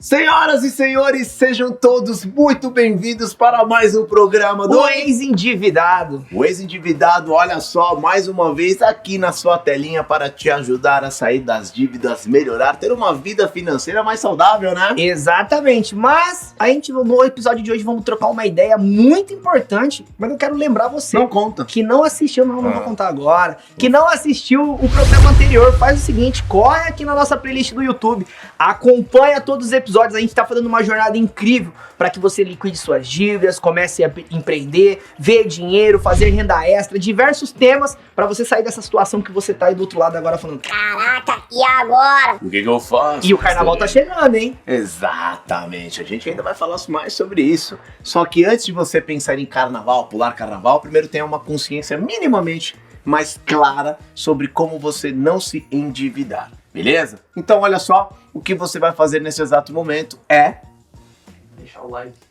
Senhoras e senhores, sejam todos muito bem-vindos para mais um programa do Ex-Endividado. O Ex-Endividado, olha só, mais uma vez aqui na sua telinha para te ajudar a sair das dívidas, melhorar, ter uma vida financeira mais saudável, né? Exatamente, mas a gente no episódio de hoje vamos trocar uma ideia muito importante, mas eu quero lembrar você Não conta. que não assistiu, não vou contar agora, que não assistiu o programa anterior, faz o seguinte, corre aqui na nossa playlist do YouTube, acompanha todos os episódios, a gente tá fazendo uma jornada incrível para que você liquide suas dívidas, comece a empreender, ver dinheiro, fazer renda extra, diversos temas para você sair dessa situação que você tá aí do outro lado agora falando, caraca, e agora? O que eu faço? E o carnaval tá chegando, hein? Exatamente, a gente ainda vai falar mais sobre isso. Só que antes de você pensar em carnaval, pular carnaval, primeiro tenha uma consciência minimamente mais clara sobre como você não se endividar, beleza? Então olha só, o que você vai fazer nesse exato momento é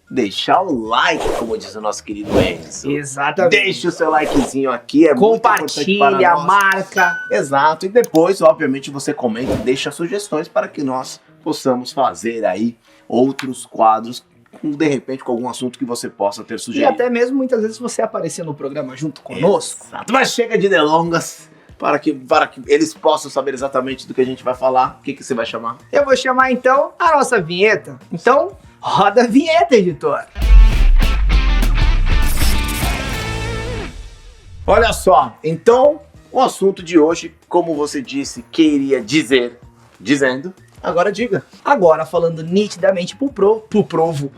deixar o like, como diz o nosso querido Enzo. Exatamente. Deixa o seu likezinho aqui, é muito importante para compartilha, nós. marca. Exato, e depois, obviamente, você comenta e deixa sugestões para que nós possamos fazer aí outros quadros, de repente com algum assunto que você possa ter E sugerido. até mesmo muitas vezes você aparecer no programa junto conosco. Exato. Mas chega de delongas, para que eles possam saber exatamente do que a gente vai falar. O que você vai chamar? Eu vou chamar então a nossa vinheta. Então, roda a vinheta, editor. Olha só, então, o assunto de hoje, como você disse, queria dizendo, agora diga. Agora, falando nitidamente pro povo,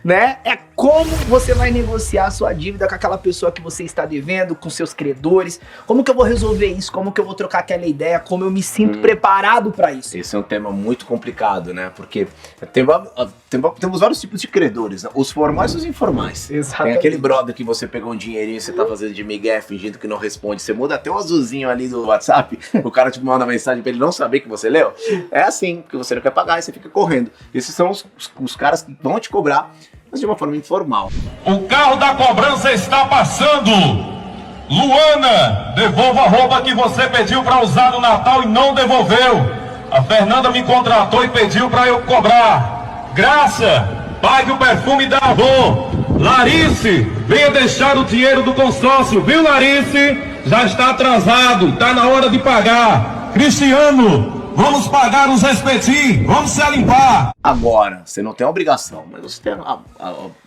né? É como você vai negociar a sua dívida com aquela pessoa que você está devendo, com seus credores. Como que eu vou resolver isso? Como que eu vou trocar aquela ideia? Como eu me sinto preparado para isso? Esse é um tema muito complicado, né? Porque temos vários tipos de credores, né? Os formais e os informais. Exatamente. Tem aquele brother que você pegou um dinheirinho, você tá fazendo de migué, fingindo que não responde. Você muda até o azulzinho ali do WhatsApp, o cara te manda mensagem pra ele não saber que você leu. É assim, que você não quer pagar e você fica correndo. Esses são os caras que vão te cobrar, mas de uma forma informal. O carro da cobrança está passando. Luana, devolva a roupa que você pediu para usar no Natal e não devolveu. A Fernanda me contratou e pediu para eu cobrar. Graça, pague o perfume da avó. Larice, venha deixar o dinheiro do consórcio, viu, Larice? Já está atrasado, está na hora de pagar. Cristiano, vamos pagar os espetinhos, vamos se limpar. Agora, você não tem a obrigação, mas você tem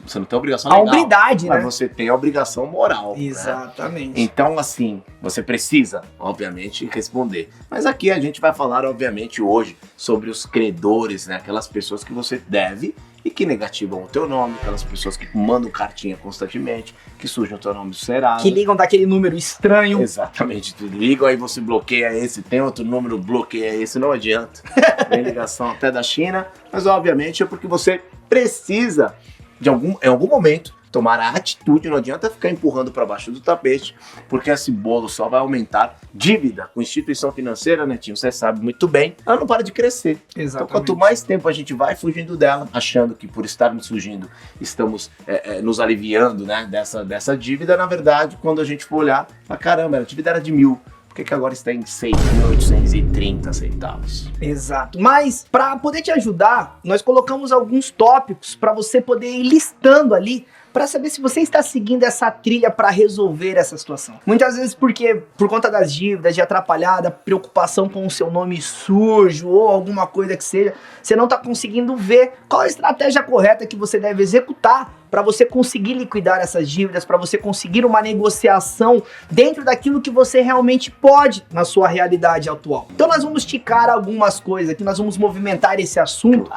você não tem a obrigação A legal. hombridade, mas né? você tem a obrigação moral. Né? Exatamente. Então, assim, você precisa, obviamente, responder. Mas aqui a gente vai falar, obviamente, hoje sobre os credores, né? Aquelas pessoas que você deve e que negativam o teu nome, aquelas pessoas que mandam cartinha constantemente, que sujam o teu nome do Serasa. Que ligam daquele número estranho. Exatamente, tu liga, aí você bloqueia esse, tem outro número, bloqueia esse, não adianta. Tem ligação até da China, mas obviamente é porque você precisa, em algum momento, tomar a atitude, não adianta ficar empurrando para baixo do tapete, porque esse bolo só vai aumentar dívida com instituição financeira, Netinho, você sabe muito bem, ela não para de crescer. Exatamente. Então, quanto mais tempo a gente vai fugindo dela, achando que por estarmos fugindo, estamos nos aliviando, né, dessa dívida, na verdade, quando a gente for olhar, fala, caramba, a dívida era de 1.000, por que agora está em 6.830 centavos? Exato. Mas, para poder te ajudar, nós colocamos alguns tópicos para você poder ir listando ali, para saber se você está seguindo essa trilha para resolver essa situação. Muitas vezes porque por conta das dívidas, de atrapalhada, preocupação com o seu nome sujo ou alguma coisa que seja, você não está conseguindo ver qual a estratégia correta que você deve executar para você conseguir liquidar essas dívidas, para você conseguir uma negociação dentro daquilo que você realmente pode na sua realidade atual. Então nós vamos esticar algumas coisas aqui, nós vamos movimentar esse assunto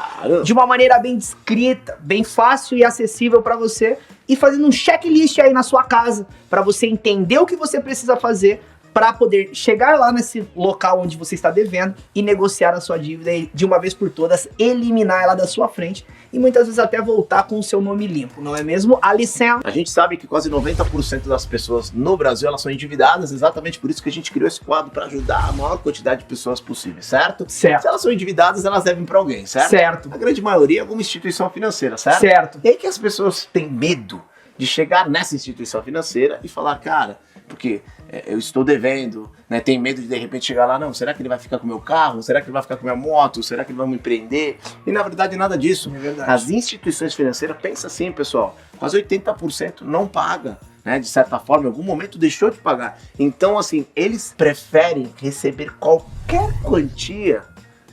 de uma maneira bem descrita, bem fácil e acessível para você e fazendo um checklist aí na sua casa para você entender o que você precisa fazer para poder chegar lá nesse local onde você está devendo e negociar a sua dívida e de uma vez por todas eliminar ela da sua frente e muitas vezes até voltar com o seu nome limpo, não é mesmo, Alicen? A gente sabe que quase 90% das pessoas no Brasil elas são endividadas, exatamente por isso que a gente criou esse quadro para ajudar a maior quantidade de pessoas possível, certo? Certo. Se elas são endividadas, elas devem para alguém, certo? Certo. A grande maioria é alguma instituição financeira, certo? Certo. E aí que as pessoas têm medo de chegar nessa instituição financeira e falar, cara, porque eu estou devendo, né? Tem medo de repente chegar lá, não, será que ele vai ficar com o meu carro? Será que ele vai ficar com a minha moto? Será que ele vai me prender? E na verdade nada disso. É verdade. As instituições financeiras, pensa assim, pessoal, quase 80% não paga. Né, de certa forma, em algum momento deixou de pagar. Então, assim, eles preferem receber qualquer quantia,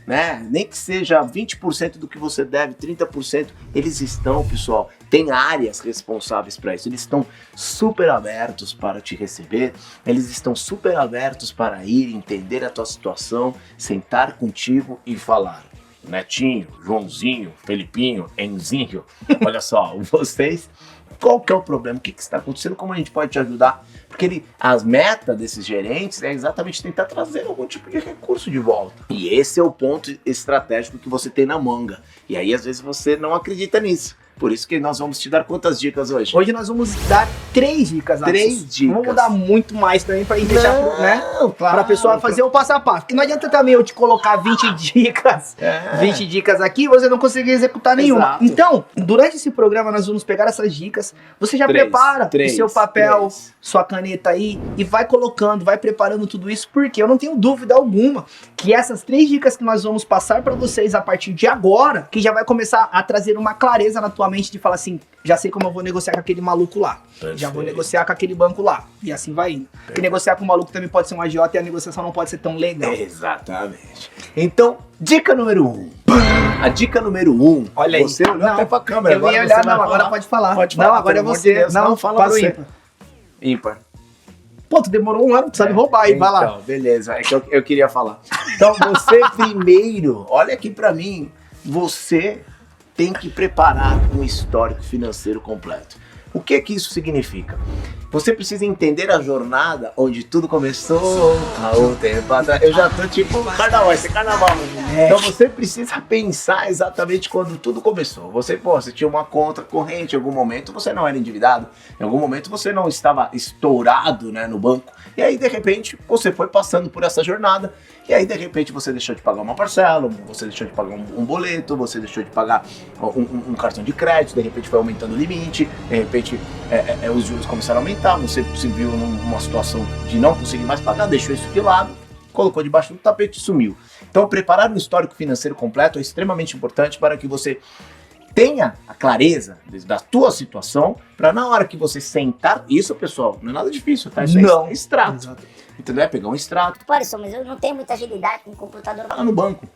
né? Nem que seja 20% do que você deve, 30%. Eles estão, pessoal, tem áreas responsáveis para isso. Eles estão super abertos para te receber. Eles estão super abertos para ir, entender a tua situação, sentar contigo e falar. Netinho, Joãozinho, Felipinho, Enzinho, olha só, vocês... Qual que é o problema? O que está acontecendo? Como a gente pode te ajudar? Porque as metas desses gerentes é exatamente tentar trazer algum tipo de recurso de volta. E esse é o ponto estratégico que você tem na manga. E aí, às vezes, você não acredita nisso. Por isso que nós vamos te dar quantas dicas hoje? Hoje nós vamos dar 3 dicas. 3 dicas. Vamos dar muito mais também pra gente deixar, né? Claro, pra pessoa fazer o passo a passo. Porque não adianta também eu te colocar 20 dicas, 20 dicas aqui e você não conseguir executar nenhuma. Exato. Então, durante esse programa nós vamos pegar essas dicas. Você já prepara o seu papel, sua caneta aí e vai colocando, vai preparando tudo isso, porque eu não tenho dúvida alguma que essas 3 dicas que nós vamos passar pra vocês a partir de agora, que já vai começar a trazer uma clareza na tua mente de falar assim, já sei como eu vou negociar com aquele maluco lá. Perfeito. Já vou negociar com aquele banco lá. E assim vai indo. Porque negociar com o maluco também pode ser um agiota e a negociação não pode ser tão legal. Exatamente. Então, dica número 1. A dica número 1. Olha aí. Você olhou até pra câmera. Eu ia olhar, não, agora pode falar. Pode falar. Não, agora é pelo amor você. de Deus. Não, fala para o você. ímpar. Ímpar. Pô, tu demorou um ano, tu sabe roubar aí, vai lá. Então, beleza. É que eu queria falar. Então, você primeiro, olha aqui pra mim, você tem que preparar um histórico financeiro completo. O que isso significa? Você precisa entender a jornada onde tudo começou há um tempo atrás. Eu já tô tipo carnaval, esse carnaval. Então você precisa pensar exatamente quando tudo começou. Você tinha uma conta corrente, em algum momento você não era endividado, em algum momento você não estava estourado, né, no banco. E aí, de repente, você foi passando por essa jornada, e aí, de repente, você deixou de pagar uma parcela, você deixou de pagar um boleto, você deixou de pagar um cartão de crédito, de repente foi aumentando o limite, de repente os juros começaram a aumentar, você se viu numa situação de não conseguir mais pagar, deixou isso de lado, colocou debaixo do tapete e sumiu. Então, preparar um histórico financeiro completo é extremamente importante para que você tenha a clareza da tua situação, para na hora que você sentar, isso, pessoal, não é nada difícil, tá? Isso é extrato. Exato. Entendeu? É pegar um extrato. Pareção, mas eu não tenho muita agilidade com o computador. Lá no banco.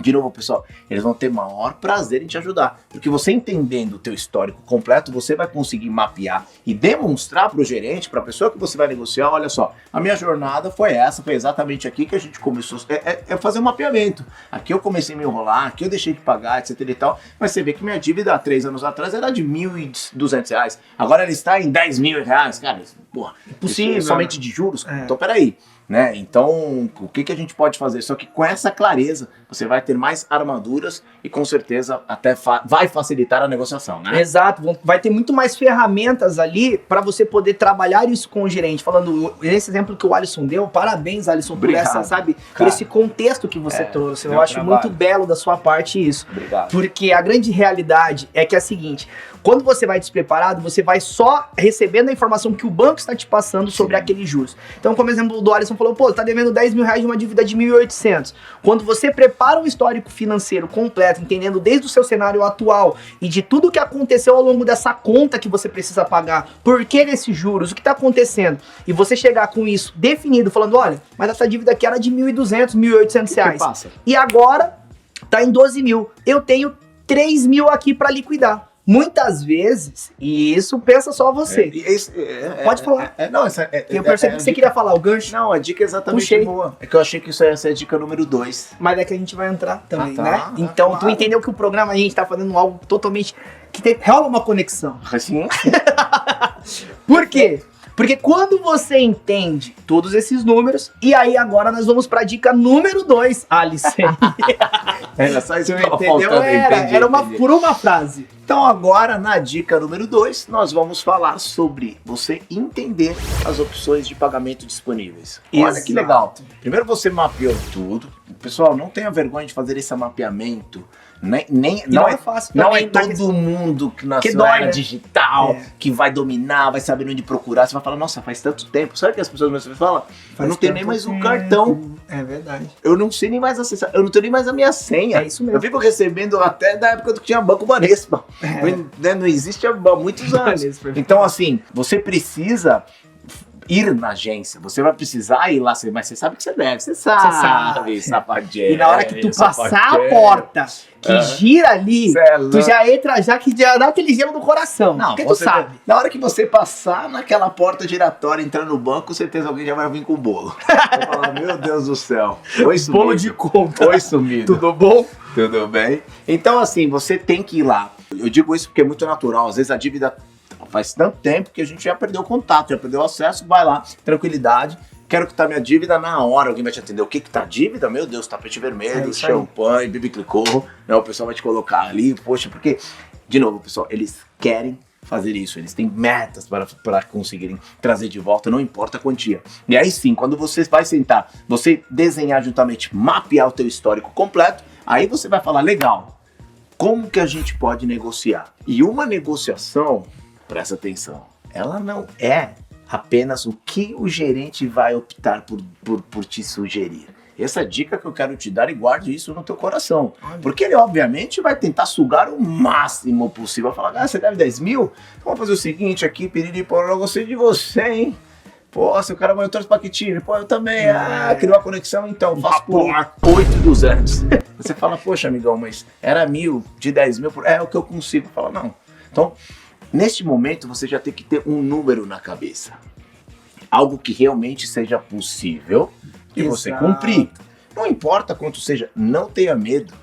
De novo, pessoal, eles vão ter maior prazer em te ajudar, porque você entendendo o teu histórico completo, você vai conseguir mapear e demonstrar para o gerente, para a pessoa que você vai negociar, olha só, a minha jornada foi essa, foi exatamente aqui que a gente começou, é fazer um mapeamento. Aqui eu comecei a me enrolar, aqui eu deixei de pagar, etc e tal, mas você vê que minha dívida há 3 anos atrás era de R$ 1.200, agora ela está em R$ 10.000, cara, porra, impossível, somente de juros, então peraí. Né? Então, o que a gente pode fazer? Só que com essa clareza, você vai ter mais armaduras e com certeza até vai facilitar a negociação, né? Exato, vai ter muito mais ferramentas ali para você poder trabalhar isso com o gerente. Falando, esse exemplo que o Alisson deu, parabéns, Alisson, por essa, sabe, por esse contexto que você trouxe. Eu acho muito belo da sua parte isso. Obrigado. Porque a grande realidade é que é a seguinte, quando você vai despreparado, você vai só recebendo a informação que o banco está te passando sobre aqueles juros. Então, como exemplo do Alisson falou, pô, tá devendo R$10.000 de uma dívida de 1.800. Quando você prepara um histórico financeiro completo, entendendo desde o seu cenário atual e de tudo que aconteceu ao longo dessa conta que você precisa pagar, por que desses juros, o que tá acontecendo, e você chegar com isso definido, falando, olha, mas essa dívida aqui era de R$1.200, R$1.800. E agora tá em 12 mil. Eu tenho 3 mil aqui para liquidar. Muitas vezes, e isso pensa só você. Pode falar. Eu percebi que você queria falar o gancho. Não, a dica é exatamente boa. É que eu achei que isso ia ser a dica número 2. Mas é que a gente vai entrar também, né? Então, claro. Tu entendeu que o programa a gente tá fazendo algo totalmente... que rola uma conexão. Sim. Por quê? Porque quando você entende todos esses números, e aí agora nós vamos pra dica número 2, Alice. Era só isso que entendeu? Era por uma frase. Então agora, na dica número 2, nós vamos falar sobre você entender as opções de pagamento disponíveis. Olha que legal. Primeiro você mapeou tudo. Pessoal, não tenha vergonha de fazer esse mapeamento, Não é fácil Não também, é todo mundo que nasceu que na dói, era né? digital, que vai dominar, vai saber onde procurar. Você vai falar, nossa, faz tanto tempo. Sabe o que as pessoas me falam? Eu não tenho nem mais o cartão. É verdade. Eu não sei nem mais acessar. Eu não tenho nem mais a minha senha. É isso mesmo. Eu fico recebendo até da época que tinha Banco Banespa. Não existe há muitos anos. Banespa. Então, assim, você precisa ir na agência, você vai precisar ir lá, mas você sabe que você deve, você sabe, safadinho. E na hora que tu passar a porta, que gira ali, tu já entra, que já dá aquele gelo no coração. Não, porque tu sabe. Na hora que você passar naquela porta giratória, entrar no banco, com certeza alguém já vai vir com o bolo. Vai falar, meu Deus do céu. Oi, sumido. Bolo de conta. Oi, sumido. Tudo bom? Tudo bem? Então, assim, você tem que ir lá. Eu digo isso porque é muito natural. Às vezes a dívida faz tanto tempo que a gente já perdeu o contato, já perdeu o acesso, vai lá, tranquilidade. Quero quitar minha dívida na hora, alguém vai te atender. O que tá dívida? Meu Deus, tapete vermelho, champanhe, bibiclicô, né? O pessoal vai te colocar ali, poxa, porque, de novo, pessoal, eles querem fazer isso, eles têm metas para conseguirem trazer de volta, não importa a quantia. E aí sim, quando você vai sentar, você desenhar juntamente, mapear o teu histórico completo, aí você vai falar, legal, como que a gente pode negociar? E uma negociação, presta atenção, ela não é apenas o que o gerente vai optar por te sugerir. Essa dica que eu quero te dar, e guarde isso no teu coração. Porque ele, obviamente, vai tentar sugar o máximo possível. Vai falar, você deve 10 mil? Então vamos fazer o seguinte aqui, piriri, porra, eu gostei de você, hein? Pô, se o cara vai, eu torço pra que time? Pô, eu também. Criou uma conexão, então, faço por 8,200. Você fala, poxa, amigão, mas era 1.000, de 10 mil, é o que eu consigo. Fala, não. Então, neste momento, você já tem que ter um número na cabeça. Algo que realmente seja possível de você cumprir. Não importa quanto seja, não tenha medo.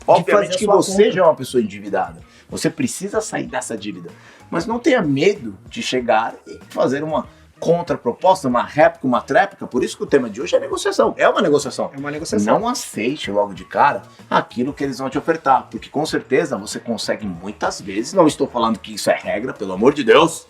Obviamente que você já é uma pessoa endividada. Você precisa sair dessa dívida. Mas não tenha medo de chegar e fazer uma contraproposta, uma réplica, uma tréplica. Por isso que o tema de hoje é negociação. É uma negociação. É uma negociação. Não aceite logo de cara aquilo que eles vão te ofertar. Porque com certeza você consegue muitas vezes. Não estou falando que isso é regra, pelo amor de Deus.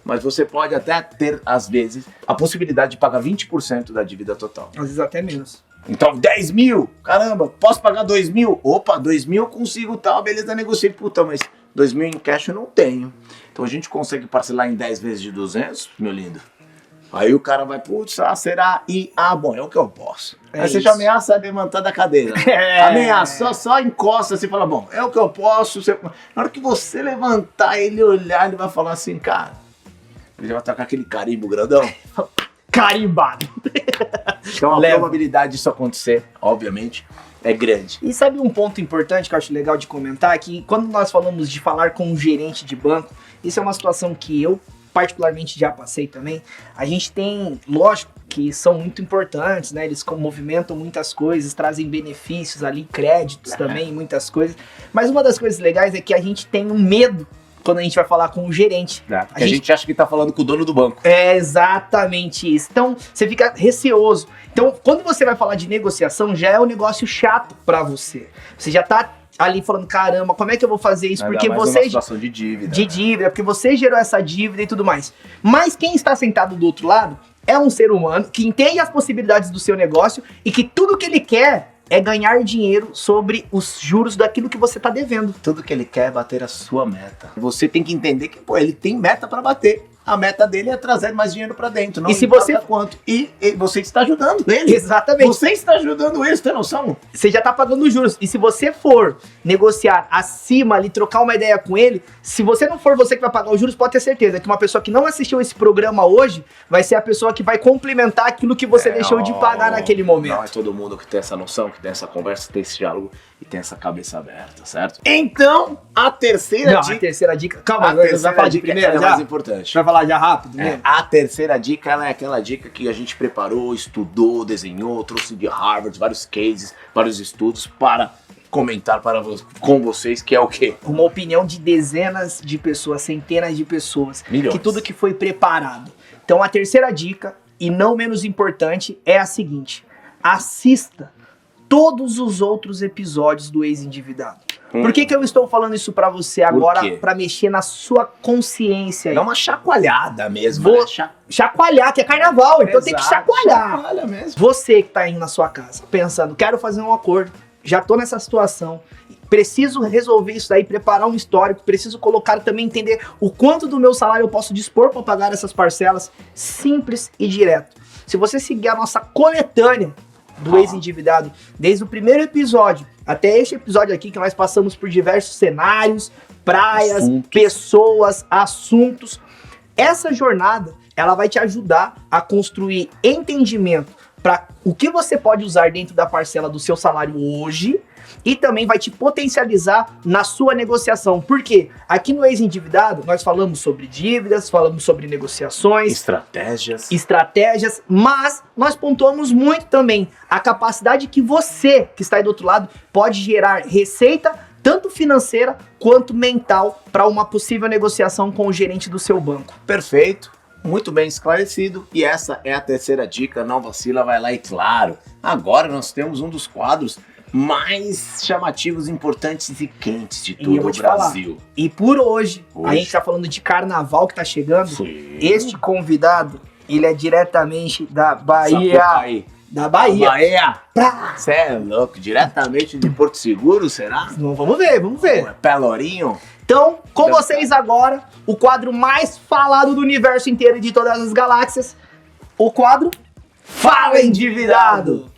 Mas você pode até ter, às vezes, a possibilidade de pagar 20% da dívida total. Às vezes até menos. Então, 10 mil, caramba, posso pagar 2 mil? Opa, 2 mil eu consigo, tal, beleza, negociei. Puta, mas 2 mil em cash eu não tenho. Então a gente consegue parcelar em 10 vezes de 200, meu lindo? Aí o cara vai, putz, será? Bom, é o que eu posso. Aí você já ameaça levantar da cadeira. Ameaça, só encosta assim e fala, bom, é o que eu posso. Na hora que você levantar, ele olhar, ele vai falar assim, cara, ele já vai estar com aquele carimbo grandão. Carimbado. Então a probabilidade disso acontecer, obviamente, é grande. E sabe um ponto importante que eu acho legal de comentar? Que quando nós falamos de falar com um gerente de banco, isso é uma situação que eu particularmente já passei também. A gente tem, lógico, que são muito importantes, né? Eles movimentam muitas coisas, trazem benefícios ali, créditos também, muitas coisas. Mas uma das coisas legais é que a gente tem um medo quando a gente vai falar com o gerente. A gente acha que tá falando com o dono do banco. É exatamente isso. Então, você fica receoso. Então, quando você vai falar de negociação, já é um negócio chato pra você. Você já tá ali falando, caramba, como é que eu vou fazer isso? Porque você... uma situação de dívida. De dívida, porque você gerou essa dívida e tudo mais. Mas quem está sentado do outro lado é um ser humano que entende as possibilidades do seu negócio e que tudo que ele quer é ganhar dinheiro sobre os juros daquilo que você tá devendo. Tudo que ele quer é bater a sua meta. Você tem que entender que, ele tem meta para bater. A meta dele é trazer mais dinheiro para dentro. Não e se você quanto. E você está ajudando ele. Exatamente. Você está ajudando ele, você tem noção? Você já tá pagando os juros. E se você for negociar acima ali, trocar uma ideia com ele, se você não for você que vai pagar os juros, pode ter certeza que uma pessoa que não assistiu esse programa hoje vai ser a pessoa que vai complementar aquilo que você deixou de pagar naquele momento. Não é todo mundo que tem essa noção, que tem essa conversa, tem esse diálogo e tem essa cabeça aberta, certo? Então, a terceira dica... a terceira dica... Calma, você vai falar de primeira já? É mais importante. Vai falar já rápido mesmo? A terceira dica, ela é aquela dica que a gente preparou, estudou, desenhou, trouxe de Harvard, vários cases, vários estudos para comentar com vocês, que é o quê? Uma opinião de dezenas de pessoas, centenas de pessoas. Milhões. Que tudo que foi preparado. Então, a terceira dica, e não menos importante, é a seguinte. Assista todos os outros episódios do Ex-Endividado. Por que eu estou falando isso pra você agora? Pra mexer na sua consciência aí. Dá uma chacoalhada mesmo. Vou chacoalhar, que é carnaval, então tem que chacoalhar. Chacoalha mesmo. Você que tá indo na sua casa, pensando, quero fazer um acordo, já tô nessa situação, preciso resolver isso daí, preparar um histórico, preciso colocar também, entender o quanto do meu salário eu posso dispor para pagar essas parcelas, simples e direto. Se você seguir a nossa coletânea do ex-endividado, desde o primeiro episódio até este episódio aqui, que nós passamos por diversos cenários, praias, pessoas, assuntos, essa jornada, ela vai te ajudar a construir entendimento para o que você pode usar dentro da parcela do seu salário hoje e também vai te potencializar na sua negociação. Por quê? Aqui no Ex-Endividado, nós falamos sobre dívidas, falamos sobre negociações, estratégias, mas nós pontuamos muito também a capacidade que você, que está aí do outro lado, pode gerar receita, tanto financeira quanto mental, para uma possível negociação com o gerente do seu banco. Perfeito. Muito bem esclarecido, e essa é a terceira dica, não vacila, vai lá e claro, agora nós temos um dos quadros mais chamativos, importantes e quentes de todo o Brasil. Falar. E por hoje, a gente tá falando de carnaval que tá chegando, este convidado, ele é diretamente da Bahia. Da Bahia. Você é louco, diretamente de Porto Seguro, será? Vamos ver. É Pelourinho? Então, com vocês agora, o quadro mais falado do universo inteiro e de todas as galáxias, o quadro Fala Endividado!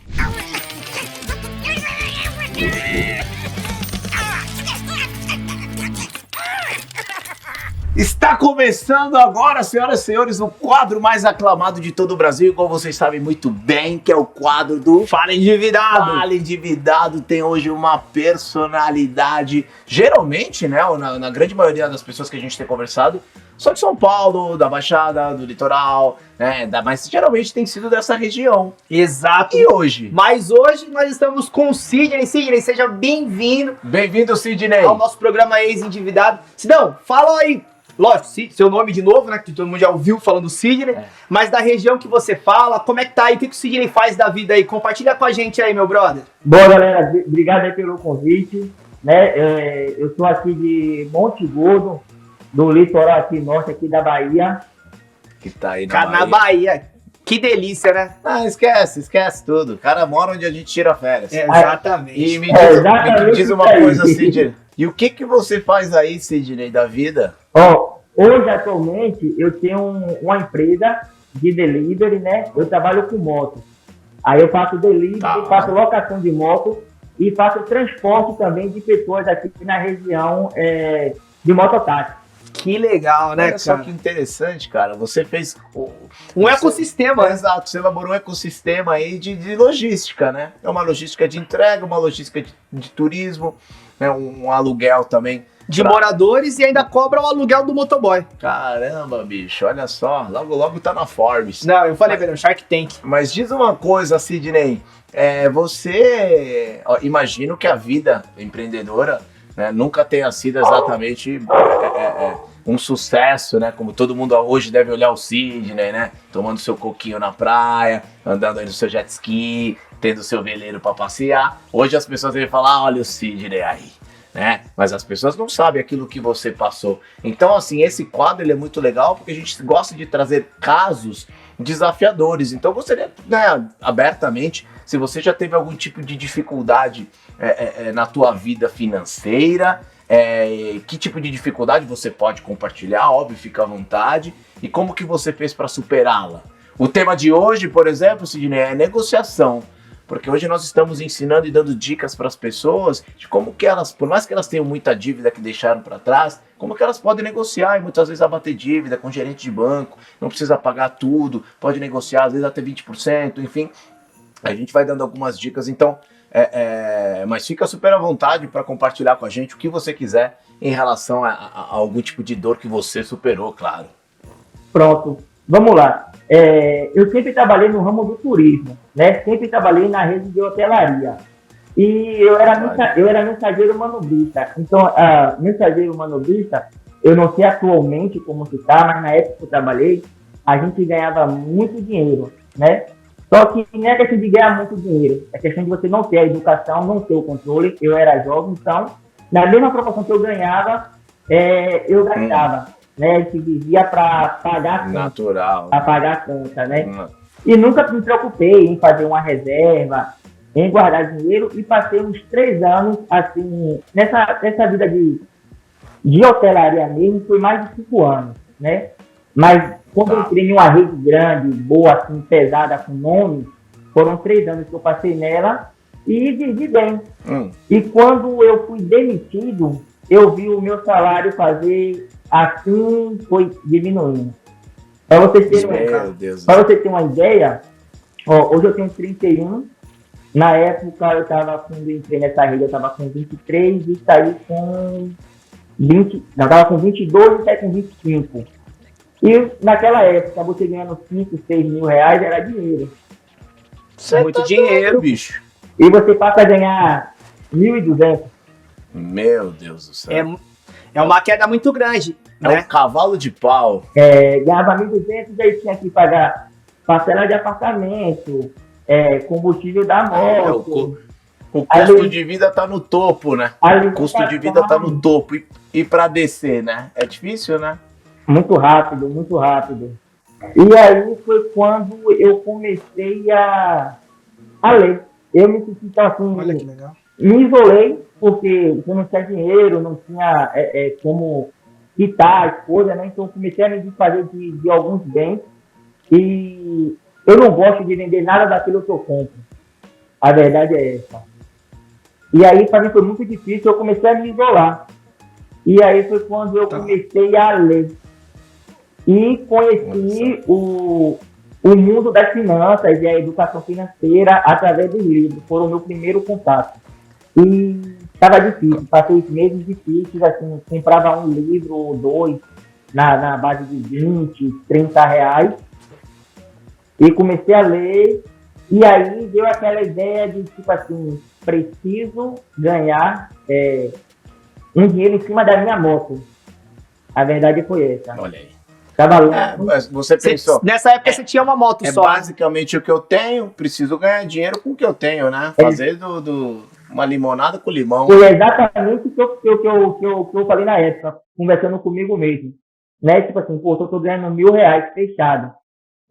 Está começando agora, senhoras e senhores, o quadro mais aclamado de todo o Brasil, como vocês sabem muito bem, que é o quadro do Fala Endividado. Fala Endividado tem hoje uma personalidade, geralmente, né, na grande maioria das pessoas que a gente tem conversado, são de São Paulo, da Baixada, do litoral, né, mas geralmente tem sido dessa região. Exato. E hoje? Mas hoje nós estamos com o Sidney. Sidney, seja bem-vindo. Bem-vindo, Sidney. Ao nosso programa Ex-Endividado. Sidão, fala aí. Lógico, seu nome de novo, né? Que todo mundo já ouviu falando Sidney. Mas da região que você fala, como é que tá aí? O que o Sidney faz da vida aí? Compartilha com a gente aí, meu brother. Boa, galera. Obrigado aí pelo convite. Né? Eu sou aqui de Monte Gordo, do litoral aqui norte aqui da Bahia. Que tá aí na Bahia. Que delícia, né? Ah, esquece tudo. O cara mora onde a gente tira férias. Exatamente. E me diz uma coisa, Sidney. E o que você faz aí, Sidney, da vida? Hoje, atualmente, eu tenho uma empresa de delivery, né? Eu trabalho com moto. Aí eu faço delivery, faço locação de moto e faço transporte também de pessoas aqui na região de mototáxi. Que legal, né, Olha só que interessante, cara. Você fez um ecossistema. Exato, você elaborou um ecossistema aí de logística, né? É uma logística de entrega, uma logística de turismo, né? Um aluguel também. De moradores e ainda cobra o aluguel do motoboy. Caramba, bicho, olha só. Logo tá na Forbes. Não, eu falei, velho, Shark Tank. Mas diz uma coisa, Sidney. Você... imagino que a vida empreendedora, né, nunca tenha sido exatamente um sucesso, né? Como todo mundo hoje deve olhar o Sidney, né? Tomando seu coquinho na praia, andando aí no seu jet ski, tendo seu veleiro para passear. Hoje as pessoas devem falar, olha o Sidney aí, né? Mas as pessoas não sabem aquilo que você passou. Então, assim, esse quadro ele é muito legal porque a gente gosta de trazer casos desafiadores. Então, eu gostaria, né, abertamente, se você já teve algum tipo de dificuldade na tua vida financeira, que tipo de dificuldade você pode compartilhar, óbvio, fica à vontade, e como que você fez para superá-la. O tema de hoje, por exemplo, Sidney, é negociação, porque hoje nós estamos ensinando e dando dicas para as pessoas de como que elas, por mais que elas tenham muita dívida que deixaram para trás, como que elas podem negociar e muitas vezes abater dívida com gerente de banco, não precisa pagar tudo, pode negociar às vezes até 20%, enfim, a gente vai dando algumas dicas, então... mas fica super à vontade para compartilhar com a gente o que você quiser em relação a algum tipo de dor que você superou, claro. Pronto, vamos lá. Eu sempre trabalhei no ramo do turismo, né? Sempre trabalhei na rede de hotelaria. E eu era mensageiro manobrista. Então, mensageiro manobrista, eu não sei atualmente como se está, mas na época que eu trabalhei, a gente ganhava muito dinheiro, né? Só que não é questão de ganhar muito dinheiro, é questão de você não ter a educação, não ter o controle. Eu era jovem, então, na mesma proporção que eu ganhava, eu gastava, né? Que dizia para pagar a conta. Natural. Para pagar a conta, né? E nunca me preocupei em fazer uma reserva, em guardar dinheiro e passei uns 3 anos, assim, nessa vida de hotelaria mesmo, foi mais de 5 anos, né? Mas quando eu entrei em uma rede grande, boa, assim, pesada, com nome, foram 3 anos que eu passei nela e vivi bem. E quando eu fui demitido, eu vi o meu salário fazer assim, foi diminuindo. Para você ter uma ideia, ó, hoje eu tenho 31. Na época, quando entrei nessa rede, eu estava com 23 e saí com 20. Não, estava com 22 e saí com 25. E naquela época, você ganhando 5, 6 mil reais era dinheiro. Muito dinheiro, bicho. E você passa a ganhar 1.200. Meu Deus do céu. É uma queda muito grande. É né? um cavalo de pau. Ganhava 1.200 e aí tinha que pagar parcela de apartamento, combustível da moto. O custo de vida tá no topo, né? O custo de vida tá no topo. E pra descer, né? É difícil, né? Muito rápido, muito rápido. E aí foi quando eu comecei a ler. Eu me senti assim, olha que legal. Me isolei, porque eu não tinha dinheiro, não tinha como quitar as coisas, né? Então comecei a me desfazer de alguns bens. E eu não gosto de vender nada daquilo que eu compro. A verdade é essa. E aí, para mim, foi muito difícil, eu comecei a me isolar. E aí foi quando eu comecei a ler. E conheci o mundo das finanças e a educação financeira através dos livros. Foram o meu primeiro contato. E estava difícil, passei meses difíceis, assim, comprava um livro ou 2 na base de 20, 30 reais. E comecei a ler, e aí deu aquela ideia de, tipo assim, preciso ganhar um dinheiro em cima da minha moto. A verdade foi essa. Olha aí. Mas você pensou... Nessa época você tinha uma moto só. É basicamente o que eu tenho, preciso ganhar dinheiro com o que eu tenho, né? Fazer uma limonada com limão. Foi exatamente o que eu falei na época, conversando comigo mesmo. Né? Tipo assim, eu tô ganhando R$1.000 fechado.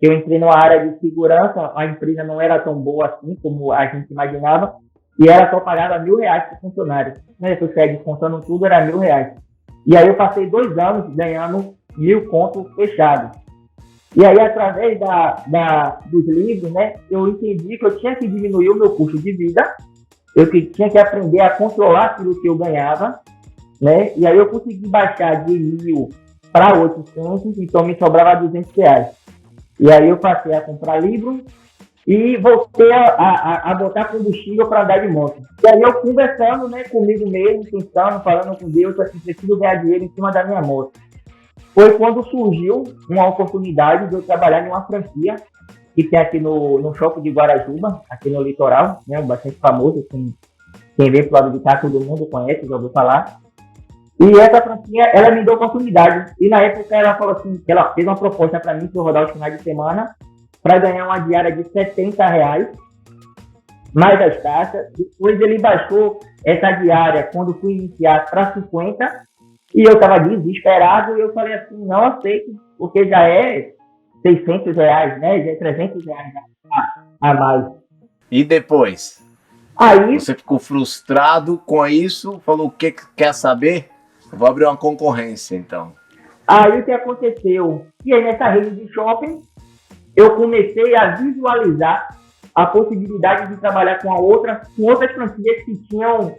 Eu entrei numa área de segurança, a empresa não era tão boa assim como a gente imaginava, e ela só pagava R$1.000 por funcionário. Né? Se eu saí descontando tudo, era R$1.000. E aí eu passei 2 anos ganhando 1.000 contos fechados. E aí, através dos livros, né, eu entendi que eu tinha que diminuir o meu custo de vida, eu tinha que aprender a controlar aquilo que eu ganhava, né? E aí eu consegui baixar de 1.000 para 800, então me sobrava R$200. E aí eu passei a comprar livro e voltei a botar combustível para andar de moto. E aí eu conversando, né, comigo mesmo, pensando, falando com Deus, assim, preciso ganhar dinheiro em cima da minha moto. Foi quando surgiu uma oportunidade de eu trabalhar em uma franquia que tem aqui no shopping de Guarajuba, aqui no litoral, né, bastante famoso, quem vem pro lado de cá, todo mundo conhece, já ouviu falar. E essa franquia, ela me deu oportunidade. E na época ela falou assim, que ela fez uma proposta para mim, para eu rodar os finais de semana, para ganhar uma diária de R$70, mais as taxas. Depois ele baixou essa diária, quando fui iniciar, para 50, e eu estava desesperado, e eu falei assim, não aceito, porque já é R$600, né? Já é R$300 a mais. E depois? Aí, você ficou frustrado com isso, falou, o que quer saber? Eu vou abrir uma concorrência, então. Aí o que aconteceu? E aí nessa rede de shopping, eu comecei a visualizar a possibilidade de trabalhar com outras franquias que tinham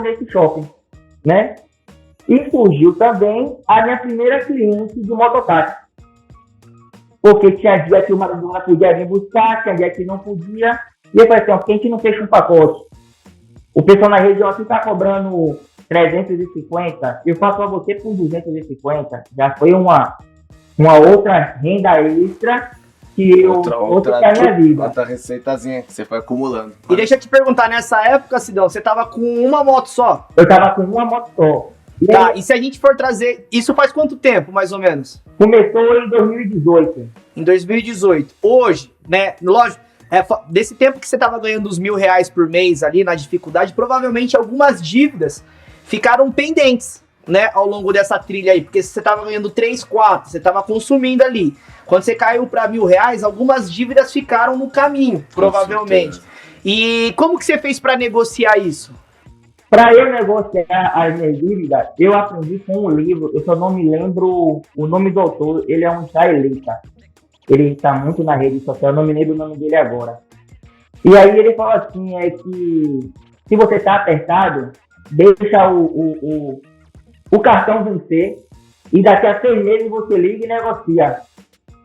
nesse shopping, né? E surgiu também a minha primeira cliente do mototáxi. Porque tinha dia que o Maradona podia vir buscar, tinha dia que não podia. E eu falei assim, por que a gente não fecha um pacote? O pessoal na região aqui está cobrando 350, eu faço a você por 250. Já foi uma outra renda extra que eu outra a minha vida. Outra receitazinha que você foi acumulando. E deixa eu te perguntar, nessa época, Sidão, você tava com uma moto só? Eu tava com uma moto só. E se a gente for trazer, isso faz quanto tempo, mais ou menos? Começou em 2018. Em 2018. Hoje, né, lógico, desse tempo que você tava ganhando os R$1.000 por mês ali na dificuldade, provavelmente algumas dívidas ficaram pendentes, né, ao longo dessa trilha aí, porque você tava ganhando 3, 4, você tava consumindo ali. Quando você caiu para R$1.000, algumas dívidas ficaram no caminho, provavelmente. E como que você fez para negociar isso? Para eu negociar as minhas dívidas, eu aprendi com um livro, eu só não me lembro o nome do autor, ele é um israelita. Ele está muito na rede social, eu não me lembro o nome dele agora. E aí ele fala assim, que se você está apertado, deixa o cartão vencer e daqui a 6 meses você liga e negocia.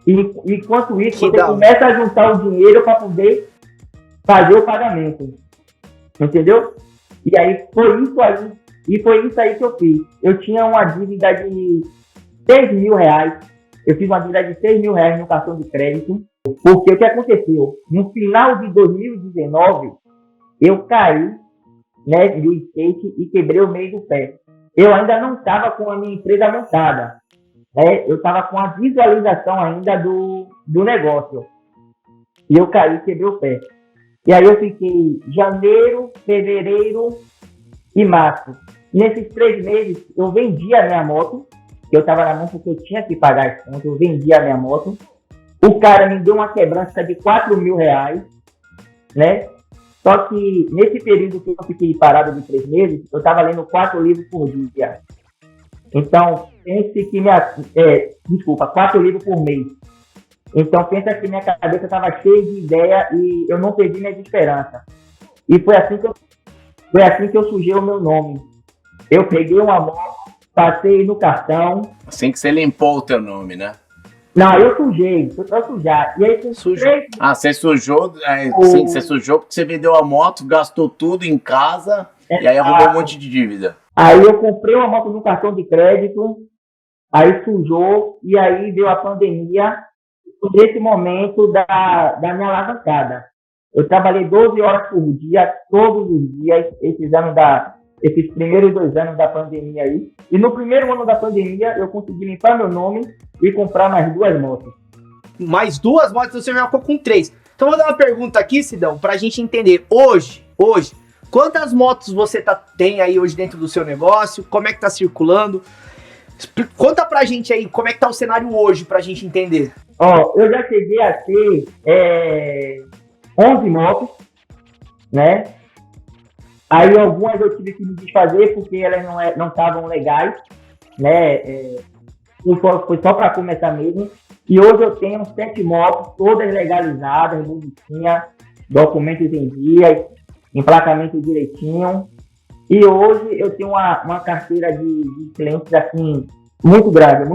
E enquanto isso, você começa a juntar o dinheiro para poder fazer o pagamento. Entendeu? E aí foi isso aí que eu fiz. Eu tinha uma dívida de 6 mil reais. Eu fiz uma dívida de 6 mil reais no cartão de crédito. Porque o que aconteceu? No final de 2019, eu caí, né, do skate e quebrei o meio do pé. Eu ainda não estava com a minha empresa montada. Né? Eu estava com a visualização ainda do negócio. E eu caí e quebrei o pé. E aí eu fiquei janeiro, fevereiro e março. Nesses 3 meses, eu vendi a minha moto. Eu estava na mão porque eu tinha que pagar as contas. Eu vendi a minha moto. O cara me deu uma quebrança de 4 mil reais, né? Só que nesse período que eu fiquei parado de 3 meses, eu estava lendo 4 livros por dia. Então, pense que 4 livros por mês. Então, pensa que minha cabeça estava cheia de ideia e eu não perdi minha esperança. E foi assim que eu sujei o meu nome. Eu peguei uma moto, passei no cartão. Assim que você limpou o teu nome, né? Não, eu sujei, foi pra sujar. E aí, você sujou? Sim, você sujou porque você vendeu a moto, gastou tudo em casa e aí arrumou um monte de dívida. Aí eu comprei uma moto no cartão de crédito, aí sujou e aí veio a pandemia. Nesse momento da minha alavancada. Eu trabalhei 12 horas por dia, todos os dias, esses primeiros 2 anos da pandemia aí. E no primeiro ano da pandemia, eu consegui limpar meu nome e comprar mais 2 motos. Mais 2 motos, você já ficou com 3. Então vou dar uma pergunta aqui, Sidão, pra gente entender. Hoje, quantas motos você tem aí hoje dentro do seu negócio? Como é que tá circulando? Conta pra gente aí, como é que tá o cenário hoje pra gente entender. Eu já cheguei a ter 11 motos, né? Aí algumas eu tive que me desfazer porque elas não estavam legais, né? Foi só para começar mesmo. E hoje eu tenho 7 motos, todas legalizadas, bonitinhas, documentos em dias, emplacamento direitinho. E hoje eu tenho uma carteira de clientes assim, muito grande.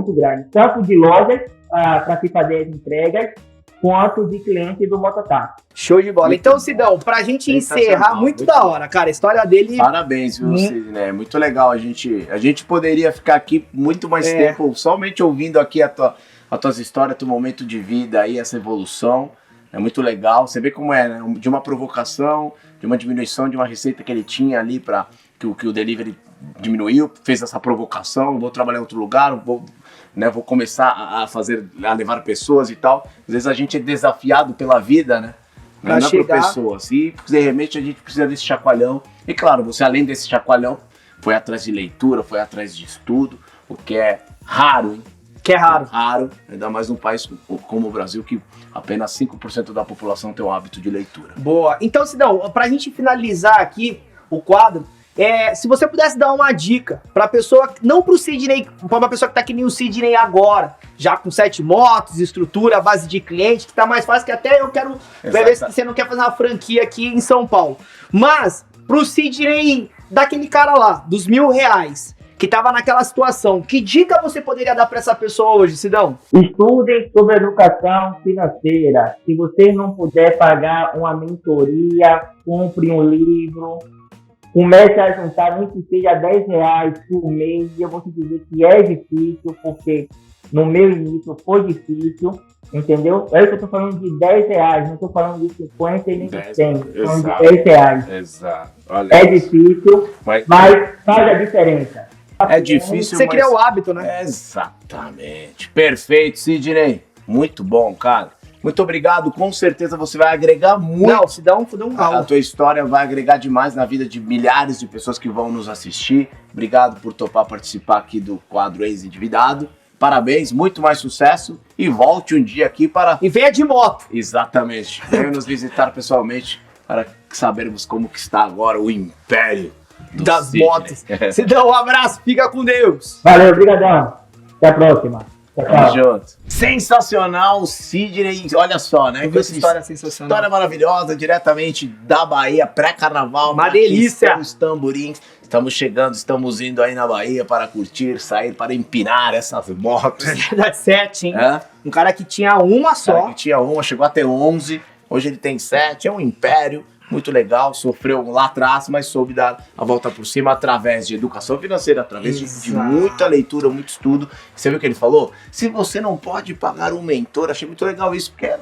Tanto de lojas para se fazer as entregas, quanto de clientes do Mototáxi. Show de bola. Então, Sidão, pra gente encerrar, muito da hora, cara. A história dele... Parabéns, viu, Sidney? Muito legal. A gente poderia ficar aqui muito mais tempo somente ouvindo aqui as tuas histórias, teu momento de vida aí, essa evolução. É muito legal. Você vê como é, né? De uma provocação, de uma diminuição de uma receita que ele tinha ali para que o delivery diminuiu, fez essa provocação, vou trabalhar em outro lugar, vou começar a levar pessoas e tal. Às vezes a gente é desafiado pela vida, né? Não é por pessoas. E de repente a gente precisa desse chacoalhão. E claro, você além desse chacoalhão, foi atrás de leitura, foi atrás de estudo, o que é raro, hein? Raro, ainda mais num país como o Brasil, que apenas 5% da população tem o hábito de leitura. Boa. Então, Sidão, pra gente finalizar aqui o quadro, se você pudesse dar uma dica pra pessoa, não pro Sidney, pra uma pessoa que tá que nem o Sidney agora, já com 7 motos, estrutura, base de cliente, que tá mais fácil, que até eu quero ver se você não quer fazer uma franquia aqui em São Paulo. Mas, pro Sidney, daquele cara lá, dos R$1.000, que tava naquela situação, que dica você poderia dar pra essa pessoa hoje, Sidão? Estudem sobre educação financeira. Se você não puder pagar uma mentoria, compre um livro. Comece a juntar, nem que seja R$10 por mês. E eu vou te dizer que é difícil, porque no meu início foi difícil, entendeu? É isso que eu tô falando de R$10, não tô falando de 50 e nem de 100. Tô falando de R$10. Exato. Olha, é difícil, mas faz a diferença. É difícil, você cria o hábito, né? Exatamente. Perfeito, Sidney. Muito bom, cara. Muito obrigado. Com certeza você vai agregar muito. Não, se dá um calma. A tua história vai agregar demais na vida de milhares de pessoas que vão nos assistir. Obrigado por topar participar aqui do quadro Ex-Endividado. Parabéns, muito mais sucesso e volte um dia aqui para... E venha de moto. Exatamente. Venha nos visitar pessoalmente para sabermos como que está agora o império das Sidney. motos. Sidão, um abraço, fica com Deus. Valeu, obrigadão. Até a próxima. Tchau, Tamo tchau. junto. Sensacional, o Sidney. Olha só, né? Essa história é sensacional. História maravilhosa, diretamente da Bahia, pré-carnaval. Uma Aqui delícia. estão os tamborins. Estamos chegando, estamos indo aí na Bahia para curtir, sair, para empinar essas motos. Das 7, hein? É? Um cara que tinha uma Cara só. que tinha uma, chegou a ter 11. Hoje ele tem 7, é um império. Muito legal, sofreu lá atrás, mas soube dar a volta por cima através de educação financeira, através de Exato. muita leitura, muito estudo. Você viu o que ele falou? Se você não pode pagar um mentor, achei muito legal isso, porque é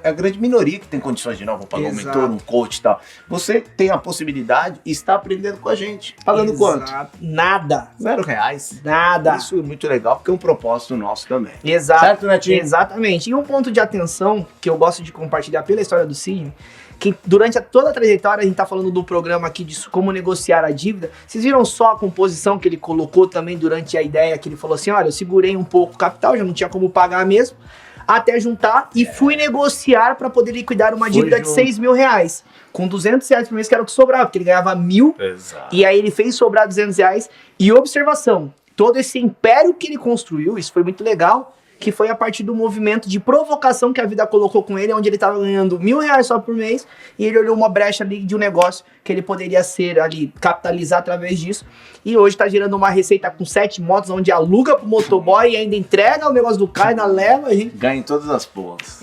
a grande minoria que tem condições de não, vou pagar um Exato. mentor, um coach e tal. Você tem a possibilidade e está aprendendo com a gente. Pagando quanto? Exato. Nada. R$0. Nada. Isso é muito legal, porque é um propósito nosso também. Exato. Certo, Netinho? Exatamente. E um ponto de atenção que eu gosto de compartilhar pela história do Sidney, que durante toda a trajetória a gente tá falando do programa aqui de como negociar a dívida. Vocês viram só a composição que ele colocou também durante a ideia, que ele falou assim, olha, eu segurei um pouco o capital, já não tinha como pagar mesmo, até juntar e fui negociar para poder liquidar uma Foi dívida de junto. R$6.000, com R$200 por mês, que era o que sobrava, porque ele ganhava 1.000, Exato. e aí ele fez sobrar R$200. E observação, todo esse império que ele construiu, isso foi muito legal, que foi a partir do movimento de provocação que a vida colocou com ele, onde ele estava ganhando R$1.000 só por mês, e ele olhou uma brecha ali de um negócio que ele poderia ser ali, capitalizar através disso, e hoje está gerando uma receita com 7 motos, onde aluga pro motoboy e ainda entrega o negócio do cara, ainda leva, a gente... Ganha em todas as pontas.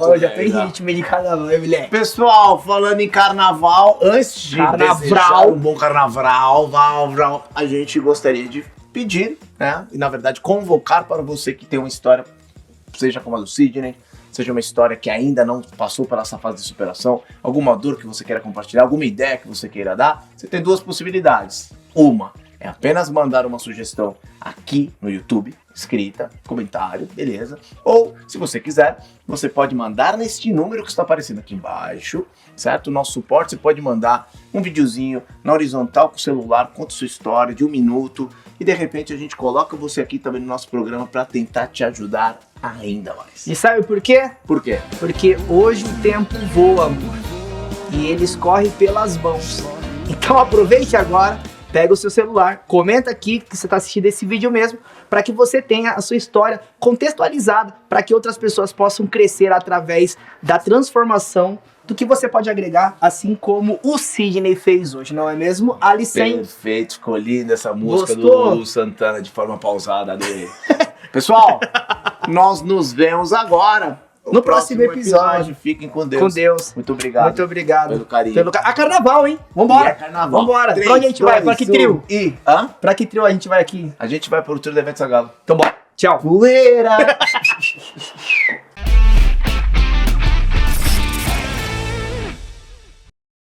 Olha, já tem legal. ritmo de carnaval, hein, moleque? Pessoal, falando em carnaval, antes de Carnaval. desejar um bom carnaval, a gente gostaria de pedir, né? E na verdade convocar para você que tem uma história, seja como a do Sidney, seja uma história que ainda não passou por essa fase de superação, alguma dor que você queira compartilhar, alguma ideia que você queira dar, você tem duas possibilidades. Uma é apenas mandar uma sugestão aqui no YouTube, escrita, comentário, beleza? Ou, se você quiser, você pode mandar neste número que está aparecendo aqui embaixo, certo? O nosso suporte, você pode mandar um videozinho na horizontal com o celular, conta sua história de 1 minuto e de repente a gente coloca você aqui também no nosso programa para tentar te ajudar ainda mais. E sabe por quê? Por quê? Porque hoje o tempo voa, amor. E ele escorre pelas mãos. Então aproveite agora, pega o seu celular, comenta aqui que você está assistindo esse vídeo mesmo, para que você tenha a sua história contextualizada, para que outras pessoas possam crescer através da transformação do que você pode agregar, assim como o Sidney fez hoje, não é mesmo? Alicem, Perfeito, escolhi essa música Gostou? do Lu Santana de forma pausada dele. Pessoal, nós nos vemos agora No próximo episódio. Fiquem com Deus. com Deus. Muito obrigado. Muito obrigado. Pelo carinho. Carnaval, hein? Vambora. E é carnaval. Vambora. 3, Pra onde a gente vai? Pra 2, que trio? 1 e... Hã? Pra que trio a gente vai aqui? A gente vai pro trio do Evento Zagalo. Então bora. Tchau. Poeira!